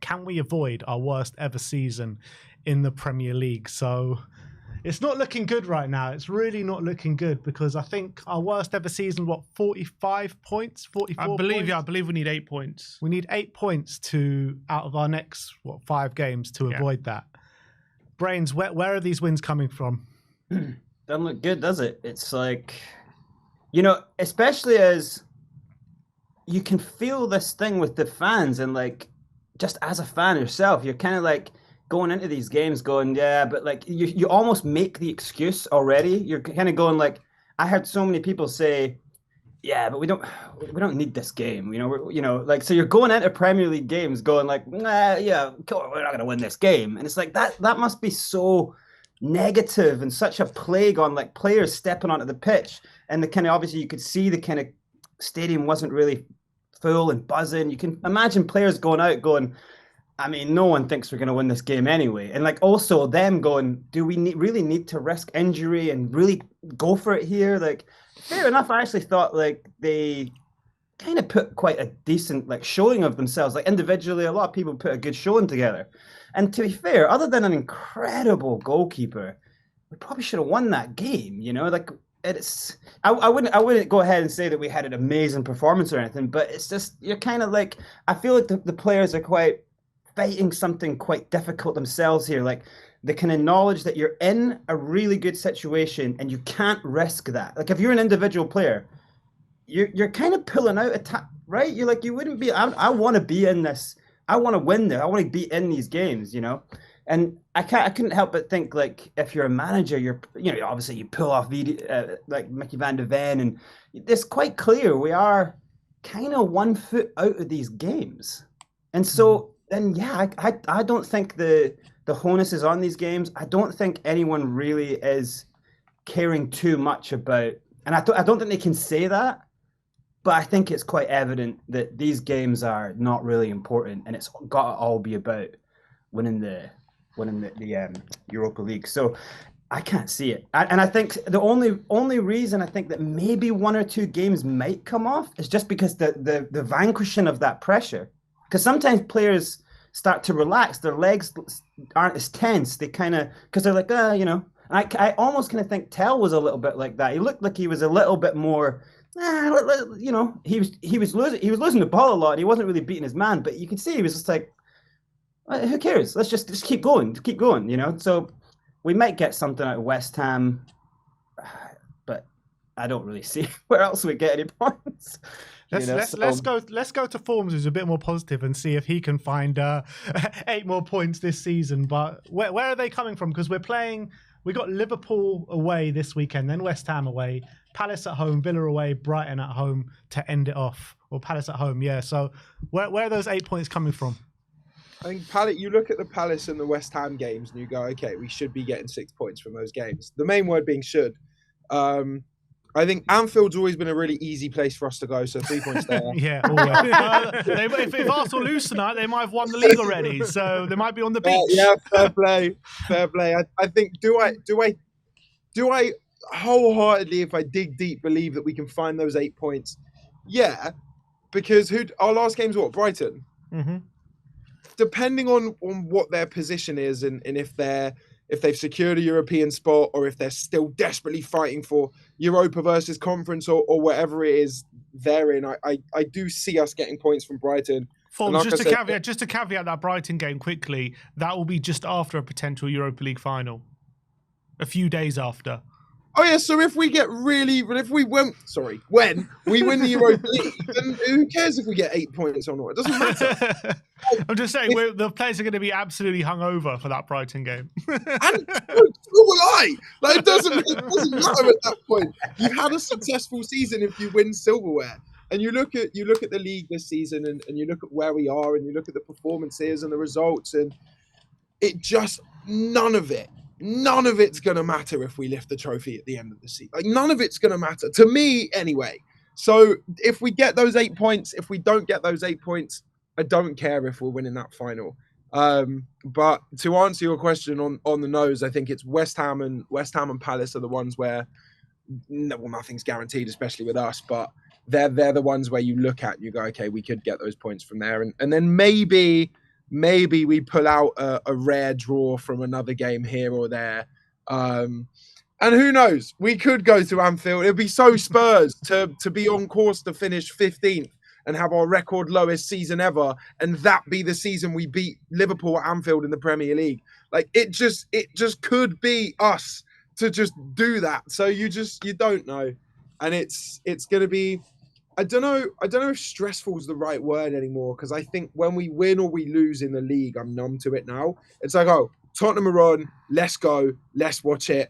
can we avoid our worst ever season in the Premier League? So it's not looking good right now. It's really not looking good because I think our worst ever season, 45 points, 44 points? I believe we need 8 points. We need 8 points out of our next, 5 games to avoid that. Brains, where are these wins coming from? Doesn't look good, does it? It's like, especially as you can feel this thing with the fans, and like, just as a fan yourself, you're kind of like going into these games going, yeah, but like you almost make the excuse already. You're kind of going like, I heard so many people say, yeah, but we don't need this game. Like, so you're going into Premier League games going like, nah, yeah, we're not going to win this game. And it's like, that must be so negative and such a plague on like players stepping onto the pitch. And the kind of, obviously you could see the kind of stadium wasn't really full and buzzing. You can imagine players going out going, I mean, no one thinks we're going to win this game anyway. And like also them going, do we really need to risk injury and really go for it here? Like, fair enough. I actually thought like they kind of put quite a decent like showing of themselves. Like individually, a lot of people put a good showing together. And to be fair, other than an incredible goalkeeper, we probably should have won that game. Like it's. I wouldn't go ahead and say that we had an amazing performance or anything, but it's just you're kind of like, I feel like the players are quite fighting something quite difficult themselves here. Like they can acknowledge that you're in a really good situation and you can't risk that. Like if you're an individual player, you're kind of pulling out right? You're like, you wouldn't be, I want to be in this. I want to win there. I want to be in these games, And I couldn't help but think like, if you're a manager, you're, obviously you pull off like Mickey van der Ven, and it's quite clear we are kind of 1 foot out of these games. And so, then yeah, I don't think the onus is on these games. I don't think anyone really is caring too much about, and I don't think they can say that, but I think it's quite evident that these games are not really important, and it's got to all be about winning the Europa League. So I can't see it, and I think the only reason I think that maybe 1 or 2 games might come off is just because the vanquishing of that pressure. Because sometimes players start to relax, their legs aren't as tense. They kind of, because they're like, And I almost kind of think Tell was a little bit like that. He looked like he was a little bit more, he was losing the ball a lot. And he wasn't really beating his man, but you could see he was just like, who cares? Let's just keep going, So we might get something out of West Ham, but I don't really see where else we get any points. Let's go to Forms, who's a bit more positive, and see if he can find 8 more points this season. But where are they coming from? Because we got Liverpool away this weekend, then West Ham away, Palace at home, Villa away, Brighton at home to end it off. Or Palace at home, yeah. So where are those 8 points coming from? I think you look at the Palace and the West Ham games and you go, okay, we should be getting 6 points from those games. The main word being should. I think Anfield's always been a really easy place for us to go, so 3 points there. Yeah, always. If Arsenal lose tonight, they might have won the league already, so they might be on the beach. Yeah, fair play. I think, do I wholeheartedly, if I dig deep, believe that we can find those 8 points? Yeah, because our last game's what? Brighton. Mm-hmm. Depending on what their position is and if they've secured a European spot or if they're still desperately fighting for Europa versus Conference or whatever it is they're in, I do see us getting points from Brighton. Forms, just to caveat that Brighton game quickly, that will be just after a potential Europa League final. A few days after. Oh yeah, so when we win the Europa League, then who cares if we get 8 points or not? It doesn't matter. I'm just saying, the players are going to be absolutely hungover for that Brighton game. And so will I. Like, it doesn't matter at that point. You've had a successful season if you win silverware. And you look at the league this season and you look at where we are and you look at the performances and the results, and it just none of it's going to matter if we lift the trophy at the end of the season. Like, none of it's going to matter, to me anyway. So if we get those 8 points, if we don't get those 8 points, I don't care if we're winning that final. But to answer your question on the nose, I think it's West Ham and Palace are the ones where, well, nothing's guaranteed, especially with us, but they're the ones where you look at and you go, okay, we could get those points from there. And then maybe maybe we pull out a rare draw from another game here or there. And who knows? We could go to Anfield. It'd be so Spurs to be on course to finish 15th and have our record lowest season ever, and that be the season we beat Liverpool at Anfield in the Premier League. Like it just could be us to just do that. So you don't know, and it's gonna be. I don't know if stressful is the right word anymore, because I think when we win or we lose in the league, I'm numb to it now. It's like, oh, Tottenham are on, let's go, let's watch it.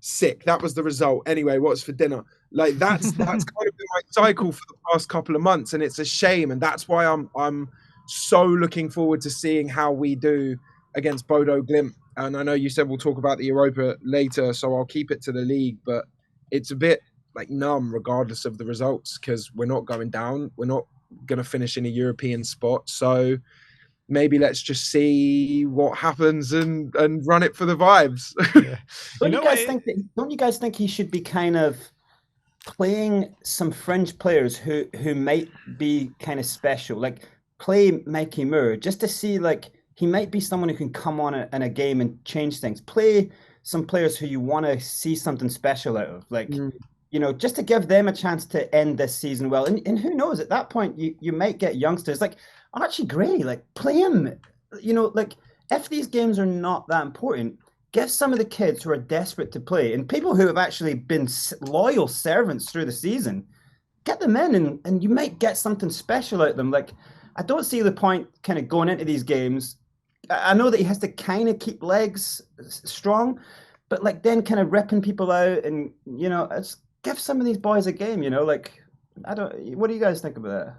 Sick. That was the result. Anyway, what's for dinner? Like that's kind of been my cycle for the past couple of months, and it's a shame. And that's why I'm so looking forward to seeing how we do against Bodo Glimt. And I know you said we'll talk about the Europa later, so I'll keep it to the league. But it's a bit like numb, regardless of the results, because we're not going down. We're not going to finish in a European spot. So maybe let's just see what happens and run it for the vibes. Yeah. Don't you guys think he should be kind of playing some fringe players who might be kind of special? Like play Mikey Moore just to see, like, he might be someone who can come on in a game and change things. Play some players who you want to see something special out of, like, you know, just to give them a chance to end this season well. And who knows, at that point, you might get youngsters like Archie Gray, like play him. You know, like if these games are not that important, give some of the kids who are desperate to play and people who have actually been loyal servants through the season, get them in and you might get something special out of them. Like, I don't see the point kind of going into these games. I know that he has to kind of keep legs strong, but like then kind of ripping people out and, you know, it's give some of these boys a game, you know, like, what do you guys think about that?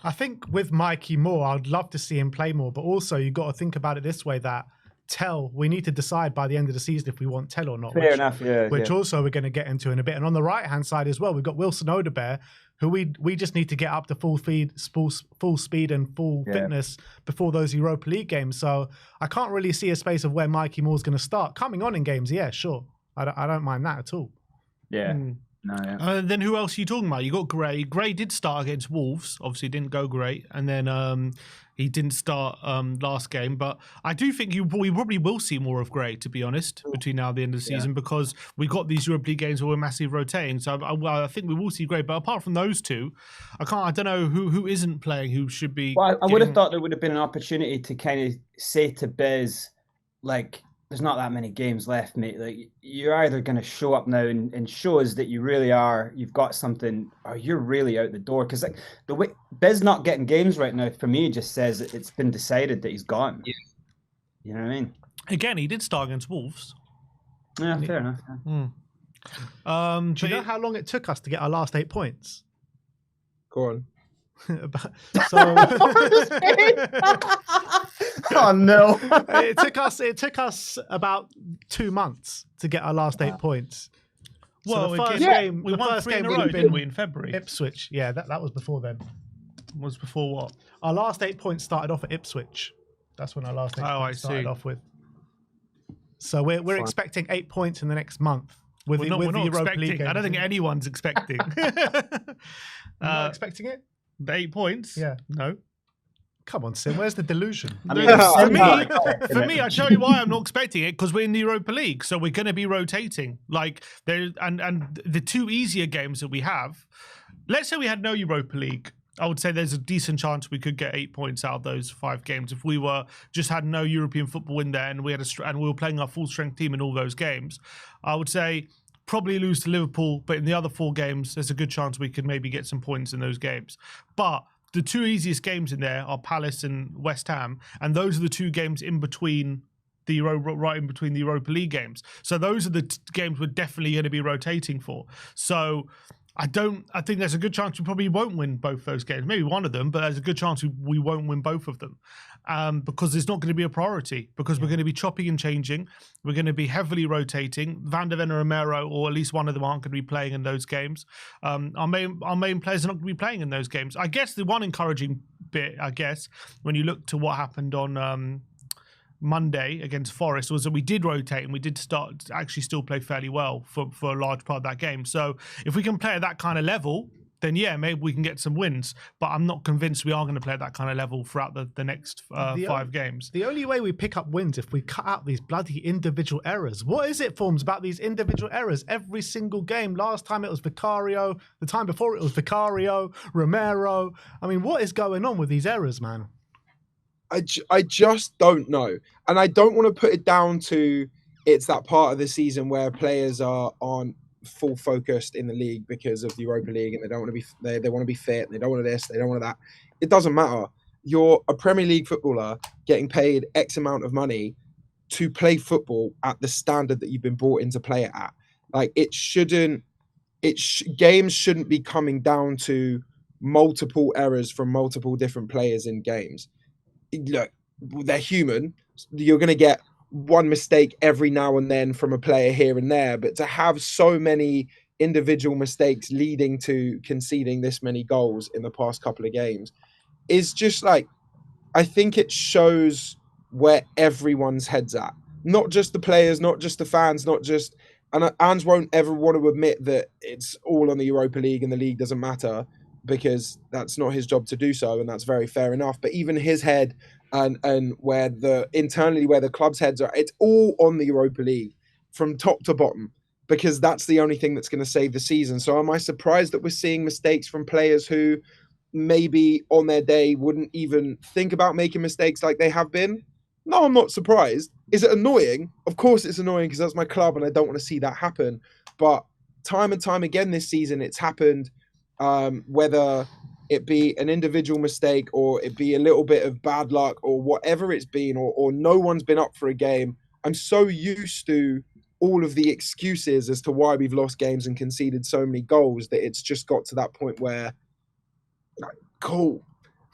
I think with Mikey Moore, I'd love to see him play more, but also you got to think about it this way, that we need to decide by the end of the season if we want Tell or not. Fair enough, yeah. Which also we're going to get into in a bit. And on the right-hand side as well, we've got Wilson Odebear, who we just need to get up to full speed and full fitness before those Europa League games. So I can't really see a space of where Mikey Moore's going to start. Coming on in games, yeah, sure. I don't mind that at all. Yeah. No, yeah. Then who else are you talking about? You got Gray. Gray did start against Wolves. Obviously, didn't go great, and then he didn't start last game. But I do think we probably will see more of Gray, to be honest, between now and the end of the season, because we got these Europa League games where we're massively rotating. So I think we will see Gray. But apart from those two, I don't know who isn't playing, who should be. Well, I would have thought there would have been an opportunity to kind of say to Biz, like, there's not that many games left, mate. Like, you're either going to show up now and show us that you really are, you've got something, or you're really out the door. Because like the way Biz not getting games right now, for me, just says it's been decided that he's gone. Yeah. You know what I mean? Again, he did start against Wolves. Yeah, fair enough. Yeah. Do you know how long it took us to get our last 8 points? Go on. Oh no! It took us about 2 months to get our last 8 points. Well, so the first game, we won 3 in a row, didn't we? In February, Ipswich. Yeah, that was before then. Was before what? Our last 8 points started off at Ipswich. That's when our last 8 points started off with. So we're expecting 8 points in the next month. We're not expecting. I don't think anyone's expecting. Not expecting it. The 8 points? Yeah. No. Come on, Sim. Where's the delusion? I mean, for me, I tell you why I'm not expecting it, because we're in the Europa League, so we're going to be rotating. Like there, and the 2 easier games that we have. Let's say we had no Europa League. I would say there's a decent chance we could get 8 points out of those 5 games if we were just had no European football in there and we were playing our full strength team in all those games. I would say probably lose to Liverpool, but in the other 4 games, there's a good chance we could maybe get some points in those games. But the 2 easiest games in there are Palace and West Ham, and those are the 2 games in between right in between the Europa League games. So those are the games we're definitely going to be rotating for. So I think there's a good chance we probably won't win both those games. Maybe one of them, but there's a good chance we won't win both of them. Because it's not going to be a priority, because we're going to be chopping and changing. We're going to be heavily rotating. Van der Ven or Romero, or at least one of them, aren't going to be playing in those games. Our main players are not going to be playing in those games. I guess the one encouraging bit, when you look to what happened on Monday against Forest, was that we did rotate and we did start to actually still play fairly well for a large part of that game. So if we can play at that kind of level, then yeah, maybe we can get some wins. But I'm not convinced we are going to play at that kind of level throughout the next 5 games. The only way we pick up wins if we cut out these bloody individual errors. What is it, Forms, about these individual errors? Every single game. Last time it was Vicario. The time before it was Vicario, Romero. I mean, what is going on with these errors, man? I just don't know. And I don't want to put it down to it's that part of the season where players aren't full focused in the league because of the Europa League and they don't want to be they want to be fit and they don't want this, they don't want that. It doesn't matter. You're a Premier League footballer getting paid X amount of money to play football at the standard that you've been brought in to play it at. Like games shouldn't be coming down to multiple errors from multiple different players in games. Look, they're human. You're going to get one mistake every now and then from a player here and there, but to have so many individual mistakes leading to conceding this many goals in the past couple of games is just like, I think it shows where everyone's head's at. Not just the players, not just the fans, not just... And Ange won't ever want to admit that it's all on the Europa League and the league doesn't matter, because that's not his job to do so, and that's very fair enough. But even his head and where internally where the club's heads are, it's all on the Europa League from top to bottom, because that's the only thing that's going to save the season. So am I surprised that we're seeing mistakes from players who maybe on their day wouldn't even think about making mistakes like they have been? No, I'm not surprised. Is it annoying? Of course it's annoying, because that's my club and I don't want to see that happen. But time and time again this season, it's happened, whether it be an individual mistake or it be a little bit of bad luck or whatever it's been, or no one's been up for a game. I'm so used to all of the excuses as to why we've lost games and conceded so many goals that it's just got to that point where, like, cool.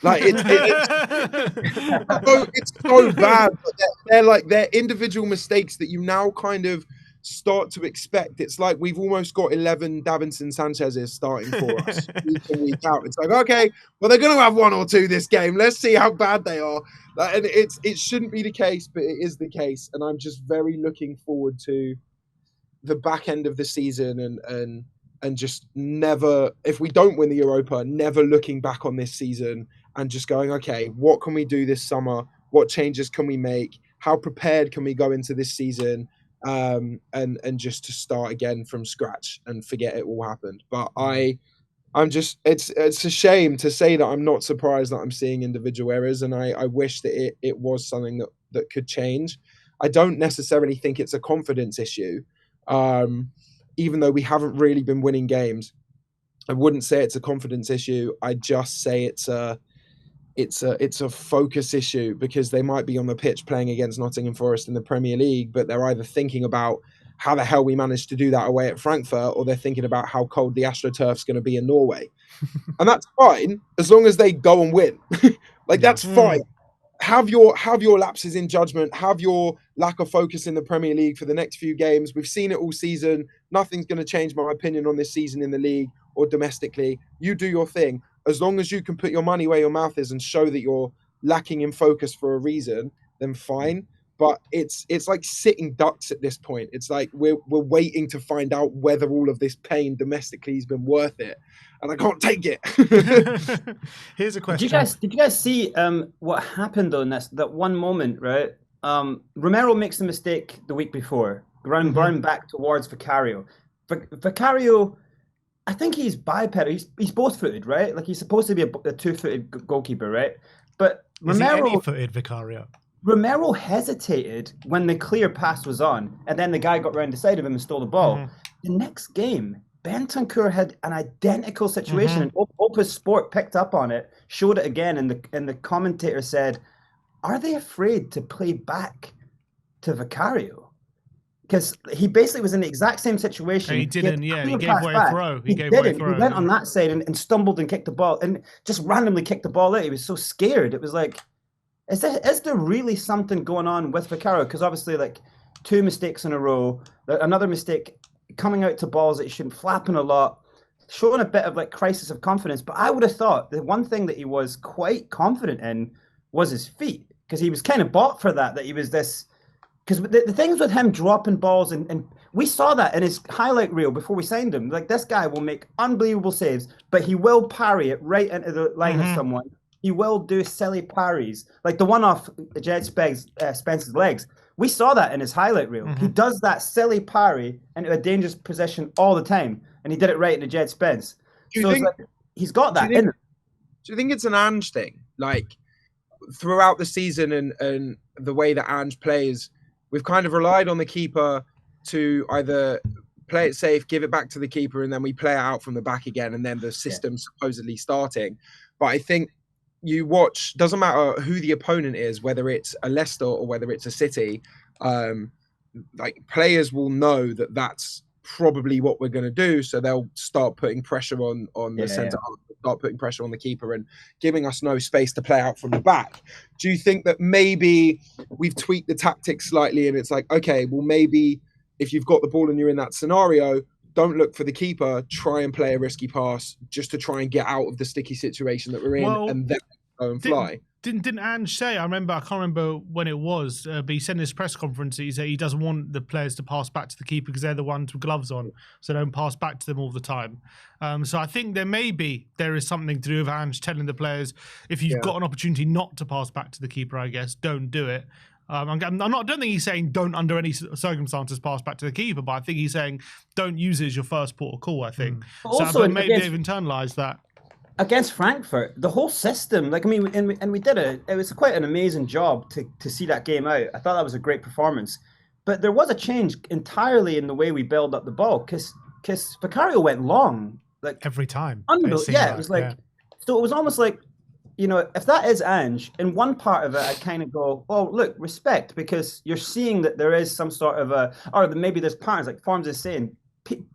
Like it's so bad. But they're individual mistakes that you now kind of start to expect. It's like we've almost got 11 Davinson Sanchez's starting for us week in, week out. It's like, okay, well, they're going to have 1 or 2 this game. Let's see how bad they are. And it shouldn't be the case, but it is the case. And I'm just very looking forward to the back end of the season and just never, if we don't win the Europa, never looking back on this season and just going, okay, what can we do this summer? What changes can we make? How prepared can we go into this season? And just to start again from scratch and forget it all happened. But I'm just, it's a shame to say that I'm not surprised that I'm seeing individual errors, and I wish that it was something that could change. I don't necessarily think it's a confidence issue, even though we haven't really been winning games. I wouldn't say it's a confidence issue. I just say it's a focus issue, because they might be on the pitch playing against Nottingham Forest in the Premier League, but they're either thinking about how the hell we managed to do that away at Frankfurt, or they're thinking about how cold the AstroTurf's going to be in Norway. And that's fine, as long as they go and win. That's fine. Have your lapses in judgment, have your lack of focus in the Premier League for the next few games. We've seen it all season. Nothing's going to change my opinion on this season in the league or domestically. You do your thing. As long as you can put your money where your mouth is and show that you're lacking in focus for a reason, then fine. But it's like sitting ducks at this point. It's like we're waiting to find out whether all of this pain domestically has been worth it, and I can't take it. Here's a question: Did you guys see what happened on that one moment? Right, Romero makes the mistake the week before, running back towards Vicario. Vicario, I think he's bipedal. He's both-footed, right? Like he's supposed to be a two-footed goalkeeper, right? But Romero, is he any-footed, Vicario? Romero hesitated when the clear pass was on, and then the guy got round the side of him and stole the ball. The next game, Bentancur had an identical situation, and Opus Sport picked up on it, showed it again, and the commentator said, "Are they afraid to play back to Vicario?" Because he basically was in the exact same situation. And he didn't, he gave away a throw. He went on that side and stumbled and kicked the ball, and just randomly kicked the ball out. He was so scared. It was like, is there really something going on with Vicario? Because obviously, like, 2 mistakes in a row, another mistake coming out to balls that he shouldn't, flapping a lot, showing a bit of like crisis of confidence. But I would have thought the one thing that he was quite confident in was his feet, because he was kind of bought for that he was this. Because the things with him dropping balls and we saw that in his highlight reel before we signed him. Like, this guy will make unbelievable saves, but he will parry it right into the line of someone. He will do silly parries, like the one off Jed Spence's legs. We saw that in his highlight reel. He does that silly parry into a dangerous position all the time, and he did it right into Jed Spence. So it's like, he's got that in him. Do you think it's an Ange thing? Like, throughout the season and the way that Ange plays, we've kind of relied on the keeper to either play it safe, give it back to the keeper, and then we play it out from the back again, and then the system's supposedly starting. But I think you watch, doesn't matter who the opponent is, whether it's a Leicester or whether it's a City, like, players will know that that's probably what we're going to do, so they'll start putting pressure on the centre, start putting pressure on the keeper and giving us no space to play out from the back. Do you think that maybe we've tweaked the tactics slightly, and it's like, okay, well, maybe if you've got the ball and you're in that scenario, don't look for the keeper, try and play a risky pass just to try and get out of the sticky situation that we're in, and then go and fly? Didn't Ange say? I can't remember when it was, but he said in his press conference he said he doesn't want the players to pass back to the keeper because they're the ones with gloves on, so don't pass back to them all the time. So I think there is something to do with Ange telling the players, if you've got an opportunity not to pass back to the keeper, I guess, don't do it. I don't think he's saying don't under any circumstances pass back to the keeper, but I think he's saying don't use it as your first port of call, I think. Also, maybe they've internalised that. Against Frankfurt, the whole system, like, I mean, and we did it. It was quite an amazing job to see that game out. I thought that was a great performance, but there was a change entirely in the way we build up the ball because Vicario went long, like, every time. Unbelievable. Yeah, it was like, so it was almost like, you know, if that is Ange, in one part of it, I kind of go, oh, look, respect, because you're seeing that there is some sort of or maybe there's patterns, like Forms is saying,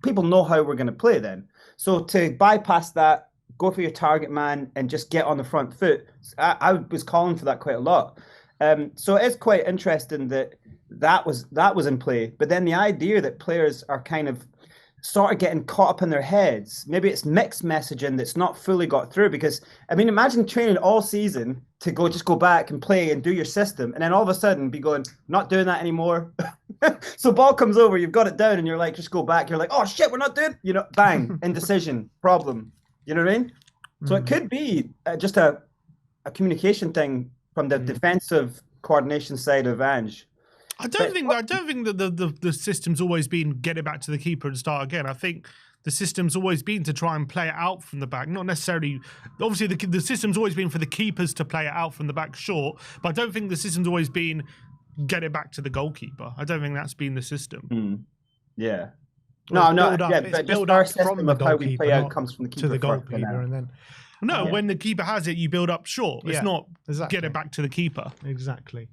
people know how we're going to play then. So to bypass that, go for your target man and just get on the front foot. I was calling for that quite a lot. So it's quite interesting that was in play. But then the idea that players are kind of sort of getting caught up in their heads, maybe it's mixed messaging that's not fully got through. Because, I mean, imagine training all season to just go back and play and do your system, and then all of a sudden be going, not doing that anymore. So ball comes over, you've got it down, and you're like, just go back. You're like, oh shit, we're not doing, bang, indecision, problem. You know what I mean? So it could be just a communication thing from the defensive coordination side of Ange. I don't think that the system's always been get it back to the keeper and start again. I think the system's always been to try and play it out from the back, not necessarily. Obviously, the system's always been for the keepers to play it out from the back short, but I don't think the system's always been get it back to the goalkeeper. I don't think that's been the system. Yeah. Well, but just our system of how we play out comes from the keeper to the goalkeeper, and then when the keeper has it, you build up short. It's not get it back to the keeper. Exactly.